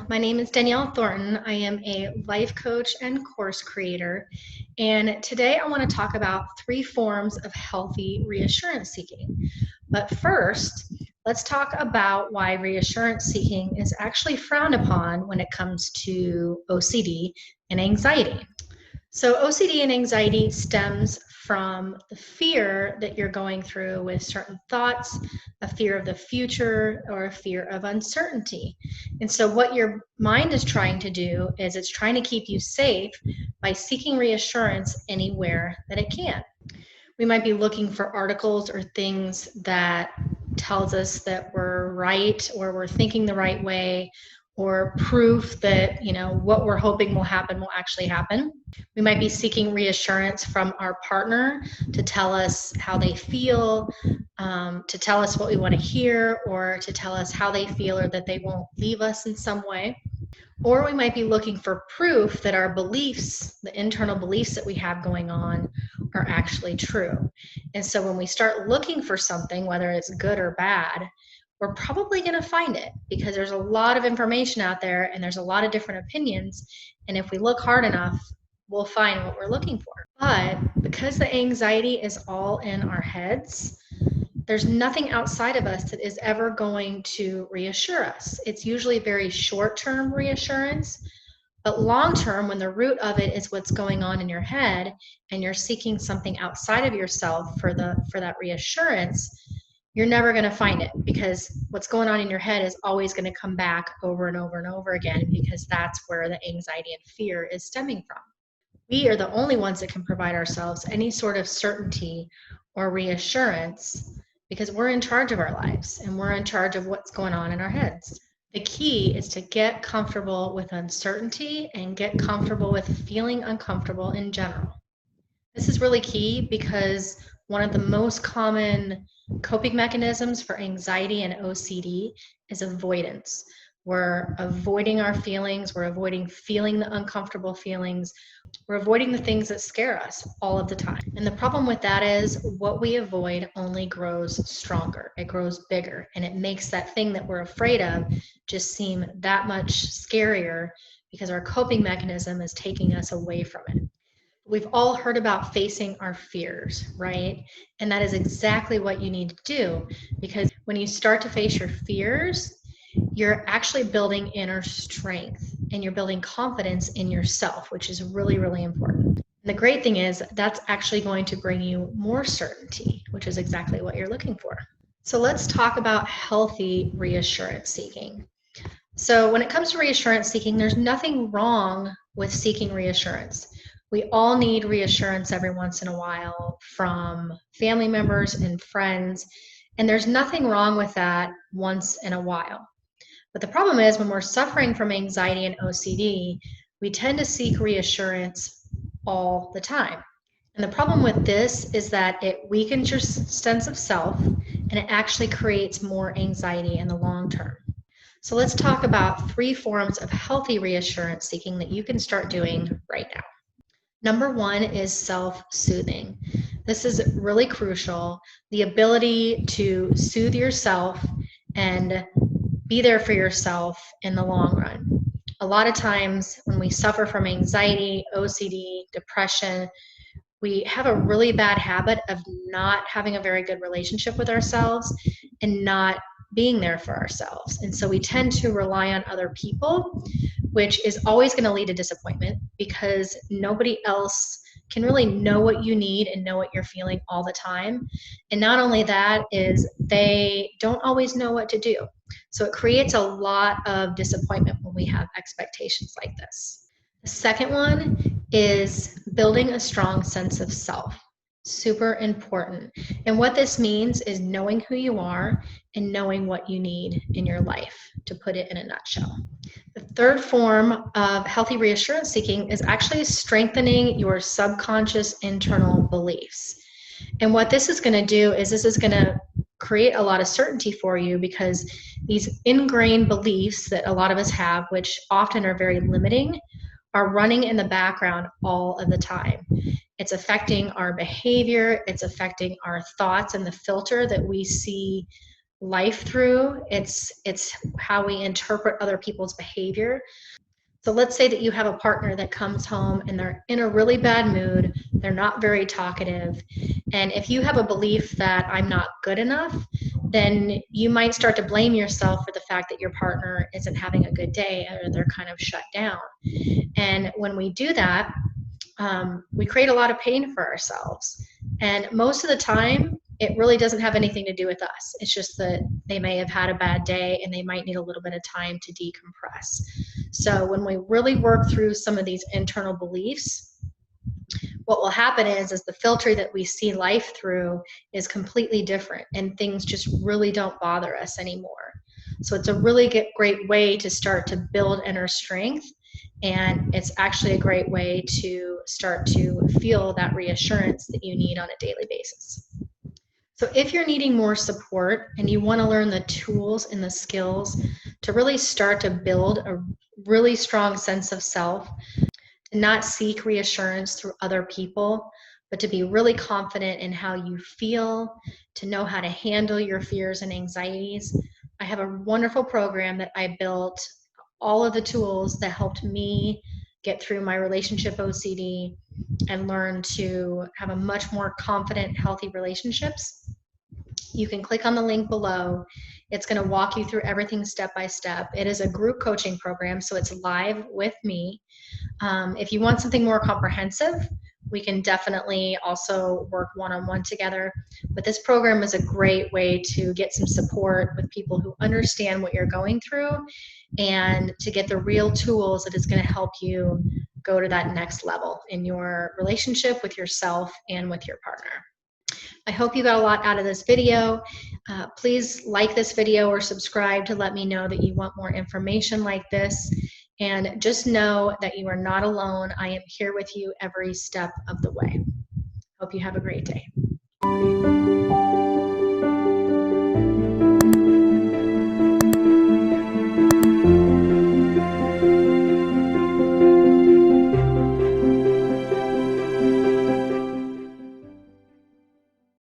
My name is Danielle Thornton. I am a life coach and course creator. And today I want to talk about 3 forms of healthy reassurance seeking. But first, let's talk about why reassurance seeking is actually frowned upon when it comes to OCD and anxiety. So OCD and anxiety stems from the fear that you're going through with certain thoughts, a fear of the future, or a fear of uncertainty. And so what your mind is trying to do is it's trying to keep you safe by seeking reassurance anywhere that it can. We might be looking for articles or things that tells us that we're right or we're thinking the right way, or proof that what we're hoping will happen will actually happen. We might be seeking reassurance from our partner to tell us how they feel, to tell us what we want to hear, or to tell us how they feel or that they won't leave us in some way. Or we might be looking for proof that our beliefs, the internal beliefs that we have going on, are actually true. And so when we start looking for something, whether it's good or bad, we're probably going to find it because there's a lot of information out there and there's a lot of different opinions. And if we look hard enough, we'll find what we're looking for. But because the anxiety is all in our heads, there's nothing outside of us that is ever going to reassure us. It's usually very short-term reassurance, but long-term, when the root of it is what's going on in your head and you're seeking something outside of yourself for that reassurance, you're never going to find it because what's going on in your head is always going to come back over and over and over again because that's where the anxiety and fear is stemming from. We are the only ones that can provide ourselves any sort of certainty or reassurance because we're in charge of our lives and we're in charge of what's going on in our heads. The key is to get comfortable with uncertainty and get comfortable with feeling uncomfortable in general. This is really key because one of the most common coping mechanisms for anxiety and OCD is avoidance. We're avoiding our feelings. We're avoiding feeling the uncomfortable feelings. We're avoiding the things that scare us all of the time. And the problem with that is what we avoid only grows stronger. It grows bigger, and it makes that thing that we're afraid of just seem that much scarier because our coping mechanism is taking us away from it. We've all heard about facing our fears, right? And that is exactly what you need to do because when you start to face your fears, you're actually building inner strength and you're building confidence in yourself, which is really, really important. And the great thing is that's actually going to bring you more certainty, which is exactly what you're looking for. So let's talk about healthy reassurance seeking. So when it comes to reassurance seeking, there's nothing wrong with seeking reassurance. We all need reassurance every once in a while from family members and friends, and there's nothing wrong with that once in a while. But the problem is when we're suffering from anxiety and OCD, we tend to seek reassurance all the time. And the problem with this is that it weakens your sense of self and it actually creates more anxiety in the long term. So let's talk about 3 forms of healthy reassurance seeking that you can start doing right now. Number 1 is self-soothing. This is really crucial. The ability to soothe yourself and be there for yourself in the long run. A lot of times when we suffer from anxiety, OCD, depression, we have a really bad habit of not having a very good relationship with ourselves and not being there for ourselves. And so we tend to rely on other people, which is always going to lead to disappointment because nobody else can really know what you need and know what you're feeling all the time. And not only that is they don't always know what to do. So it creates a lot of disappointment when we have expectations like this. The second one is building a strong sense of self. Super important. And what this means is knowing who you are and knowing what you need in your life, to put it in a nutshell. The third form of healthy reassurance seeking is actually strengthening your subconscious internal beliefs. And what this is going to do is this is going to create a lot of certainty for you because these ingrained beliefs that a lot of us have, which often are very limiting, are running in the background all of the time. It's affecting our behavior, it's affecting our thoughts and the filter that we see life through. It's how we interpret other people's behavior. So let's say that you have a partner that comes home and they're in a really bad mood, they're not very talkative, and if you have a belief that I'm not good enough, then you might start to blame yourself for the fact that your partner isn't having a good day or they're kind of shut down. And when we do that, we create a lot of pain for ourselves. And most of the time, it really doesn't have anything to do with us. It's just that they may have had a bad day and they might need a little bit of time to decompress. So when we really work through some of these internal beliefs, what will happen is the filter that we see life through is completely different, and things just really don't bother us anymore. So it's a really great way to start to build inner strength, and it's actually a great way to start to feel that reassurance that you need on a daily basis. So if you're needing more support and you want to learn the tools and the skills to really start to build a really strong sense of self, to not seek reassurance through other people, but to be really confident in how you feel, to know how to handle your fears and anxieties, I have a wonderful program that I built, all of the tools that helped me get through my relationship OCD and learn to have a much more confident, healthy relationships. You can click on the link below. It's going to walk you through everything step by step. It is a group coaching program, so it's live with me. If you want something more comprehensive, we can definitely also work one-on-one together. But this program is a great way to get some support with people who understand what you're going through and to get the real tools that is going to help you go to that next level in your relationship with yourself and with your partner. I hope you got a lot out of this video. Please like this video or subscribe to let me know that you want more information like this. And just know that you are not alone. I am here with you every step of the way. Hope you have a great day.